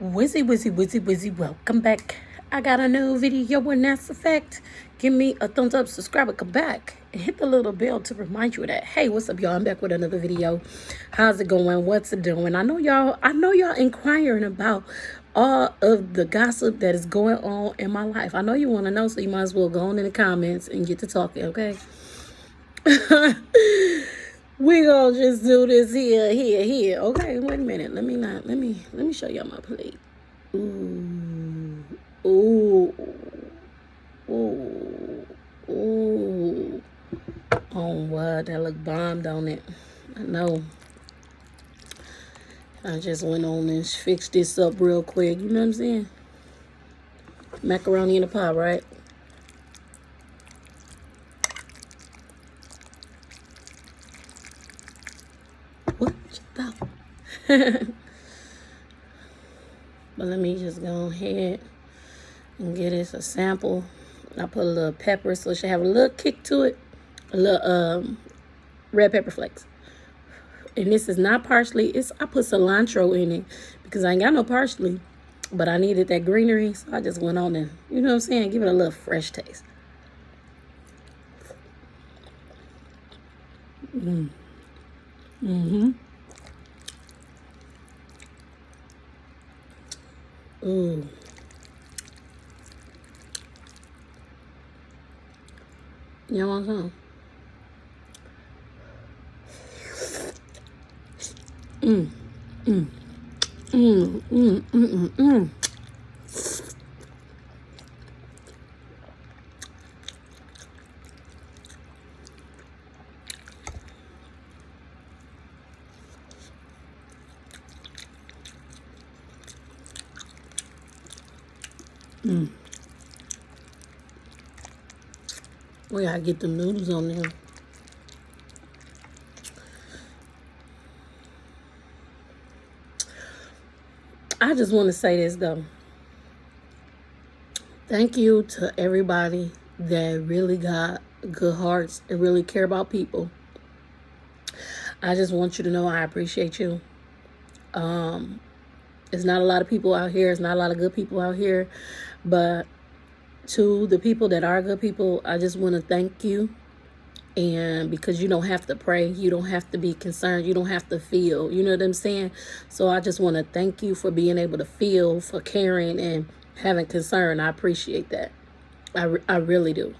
Wizzy, welcome back. I got a new video, and that's a fact. Give me a thumbs up, subscribe, and come back. And hit the little bell to remind you of that. Hey, what's up, y'all? I'm back with another video. How's it going? What's it doing? I know y'all inquiring about all of the gossip that is going on in my life. I know you want to know, so you might as well go on in the comments and get to talking, okay? We gonna just do this here. Okay, wait a minute. Let me show y'all my plate. Ooh, ooh, ooh. Oh, wow, that look bomb, don't it? I know. I just went on and fixed this up real quick. You know what I'm saying? Macaroni in a pot, right? What you thought? But let me just go ahead and get this a sample. I put a little pepper so it should have a little kick to it. A little red pepper flakes. And this is not parsley. I put cilantro in it because I ain't got no parsley. But I needed that greenery, so I just went on and, you know what I'm saying, give it a little fresh taste. Ooh. You want some? We gotta get the noodles on there. I just want to say this though. Thank you to everybody that really got good hearts and really care about people. I just want you to know I appreciate you. It's not a lot of people out here. It's not a lot of good people out here. But to the people that are good people, I just want to thank you. And because you don't have to pray, you don't have to be concerned, you don't have to feel, you know what I'm saying? So I just want to thank you for being able to feel, for caring and having concern. I appreciate that. I really do.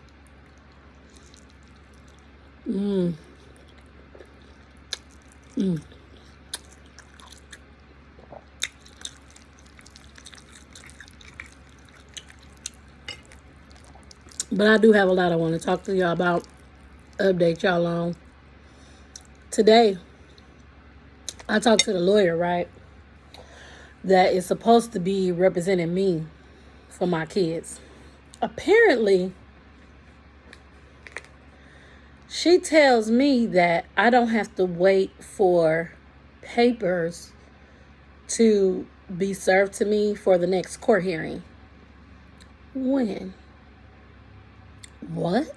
But I do have a lot I want to talk to y'all about, update y'all on. Today, I talked to the lawyer, right, that is supposed to be representing me for my kids. Apparently, she tells me that I don't have to wait for papers to be served to me for the next court hearing. When? What?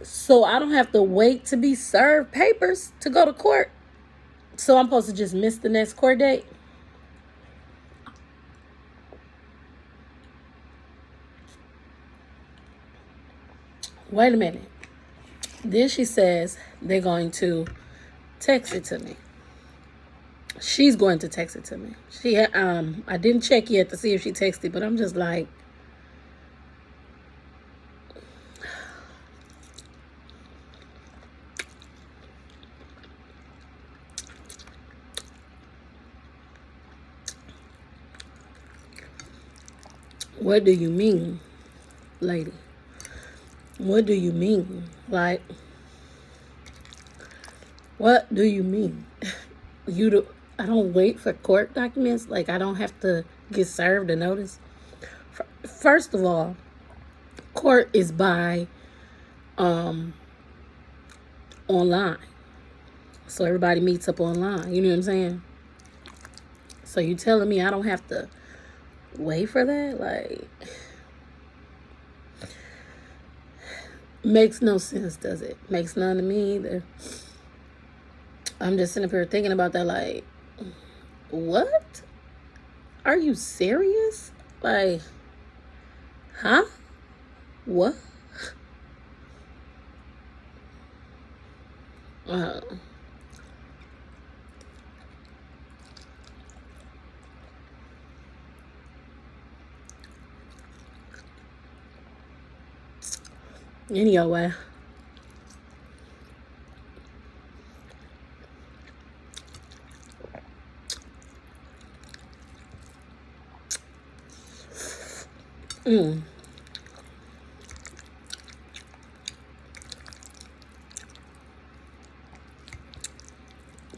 So I don't have to wait to be served papers to go to court? So I'm supposed to just miss the next court date? Wait a minute. Then she says they're going to text it to me. She's going to text it to me. I didn't check yet to see if she texted, but I'm just like, what do you mean, lady? What do you mean? Like, what do you mean? I don't wait for court documents? Like, I don't have to get served a notice? First of all, court is by online. So everybody meets up online. You know what I'm saying? So you telling me I don't have to wait for that? Like, makes no sense, does it? Makes none to me either. I'm just sitting up here thinking about that, like, what? Are you serious? Like, huh? What? Uh, anyway.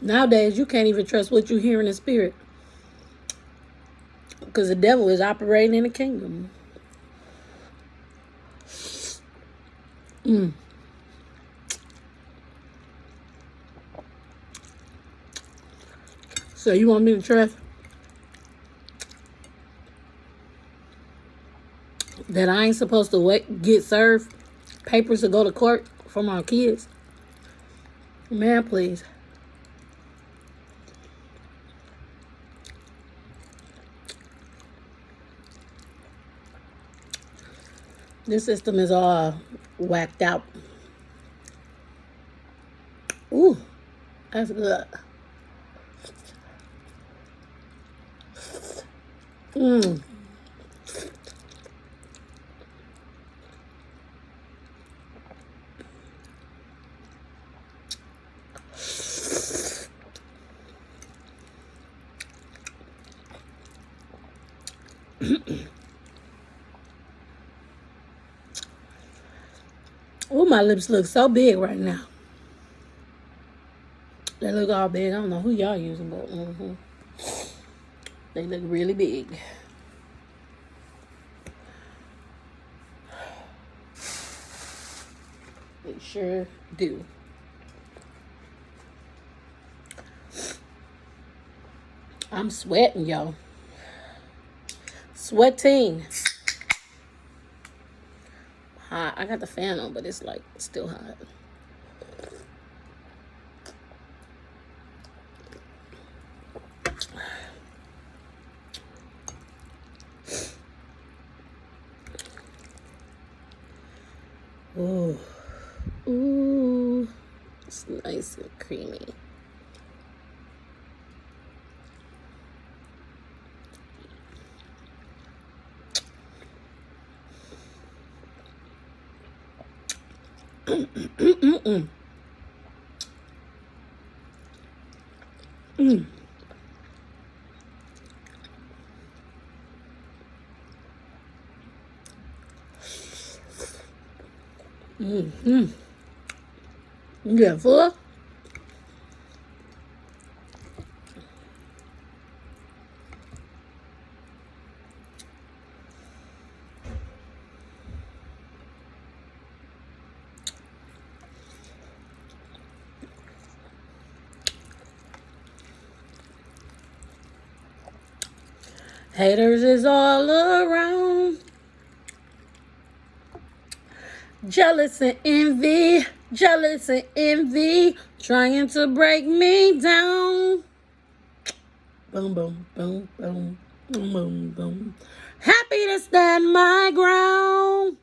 Nowadays, you can't even trust what you hear in the spirit because the devil is operating in the kingdom. So you want me to trust that I ain't supposed to get served papers to go to court for my kids? Man, please. This system is all whacked out. Ooh, that's good. Oh, my lips look so big right now. They look all big. I don't know who y'all using, but they look really big. They sure do. I'm sweating, y'all. Sweating. Hot. I got the fan on, but it's like still hot. Ooh. Ooh. It's nice and creamy. You get full? Haters is all around. Jealous and envy, trying to break me down. Boom, boom, boom, boom, boom, boom, boom. Happy to stand my ground.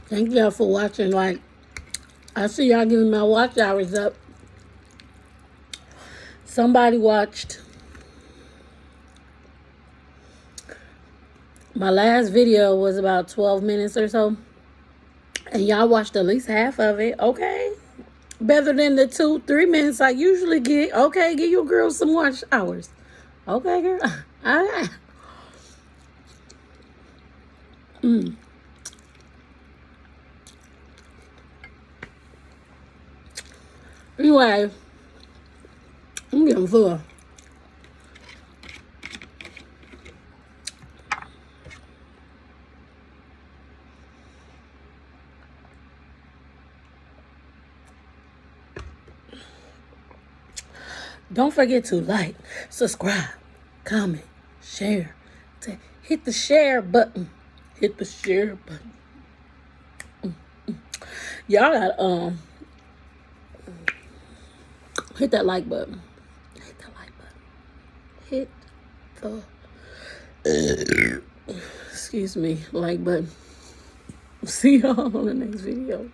Thank y'all for watching. Like, I see y'all giving my watch hours up. Somebody watched my last video was about 12 minutes or so, and y'all watched at least half of it. Okay, better than the 2-3 minutes I usually get. Okay, give your girl some watch hours. Okay, girl. All right. Anyway, I'm getting full. Don't forget to like, subscribe, comment, share. Hit the share button. Hit the share button. Y'all got hit that like button. Hit that like button. Hit the excuse me, like button. See y'all on the next video.